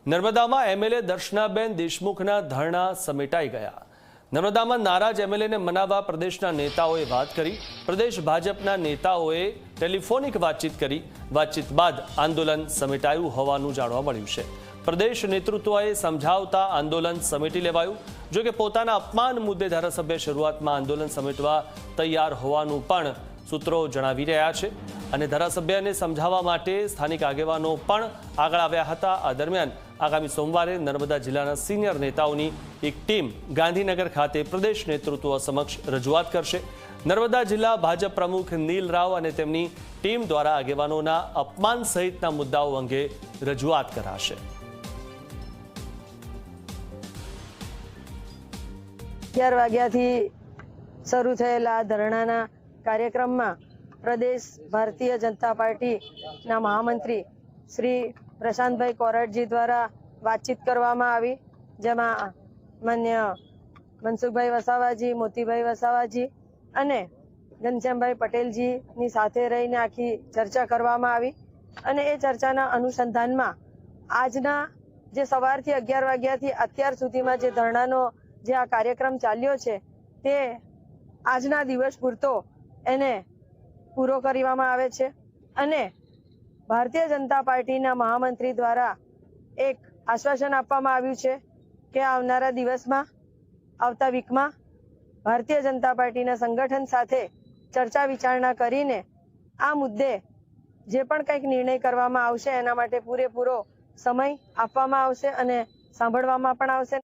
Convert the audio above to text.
નર્મદામાં MLA દર્શનાબેન દેશમુખના ધરણા સમેટાઈ ગયા। નર્મદામાં નારાજ એમએલએને મનાવવા પ્રદેશના નેતાઓએ વાત કરી। પ્રદેશ ભાજપના નેતાઓએ ટેલિફોનિક વાતચીત કરી। વાતચીત બાદ આંદોલન સમેટાયું હોવાનું જાણવા મળ્યું છે। પ્રદેશ નેતૃત્વએ સમજાવતા આંદોલન સમેટી લેવાયું। જો કે પોતાના અપમાન મુદ્દે ધારાસભ્ય શરૂઆતમાં આંદોલન સમેટવા તૈયાર હોવાનું પણ સૂત્રો જણાવી રહ્યા છે અને ધારાસભ્યને સમજાવવા માટે સ્થાનિક આગેવાનો પણ આગળ આવ્યા હતા। આ દરમિયાન આગામી સોમવારે નર્મદા જિલ્લાના સિનિયર નેતાઓની એક ટીમ ગાંધીનગર ખાતે પ્રદેશ નેતૃત્વ સમક્ષ રજૂઆત કરશે। નર્મદા જિલ્લા ભાજપ પ્રમુખ નીલ રાવ અને તેમની ટીમ દ્વારા આગેવાનોના અપમાન સહિતના મુદ્દાઓ અંગે રજૂઆત કરાશે। 11 વાગ્યાથી શરૂ થયેલા ધરણાના કાર્યક્રમમાં પ્રદેશ ભારતીય જનતા પાર્ટીના મહામંત્રી શ્રી પ્રશાંતભાઈ કોરટજી દ્વારા વાતચીત કરવામાં આવી, જેમાં માન્ય મનસુખભાઈ વસાવાજી, મોતીભાઈ વસાવાજી અને ઘનશ્યામભાઈ પટેલજીની સાથે રહીને આખી ચર્ચા કરવામાં આવી અને એ ચર્ચાના અનુસંધાનમાં આજના જે સવારથી 11 વાગ્યાથી અત્યાર સુધીમાં જે ધરણાનો જે આ કાર્યક્રમ ચાલ્યો છે તે આજના દિવસ પૂરતો એને પૂરો કરવામાં આવે છે અને ભારતીય જનતા પાર્ટીના મહામંત્રી દ્વારા એક આશ્વાસન આપવામાં આવ્યું છે કે આવનારા દિવસમાં, આવતા વીકમાં ભારતીય જનતા પાર્ટીના સંગઠન સાથે ચર્ચા વિચારણા કરીને આ મુદ્દે જે પણ કંઈક નિર્ણય કરવામાં આવશે એના માટે પૂરેપૂરો સમય આપવામાં આવશે અને સાંભળવામાં પણ આવશે।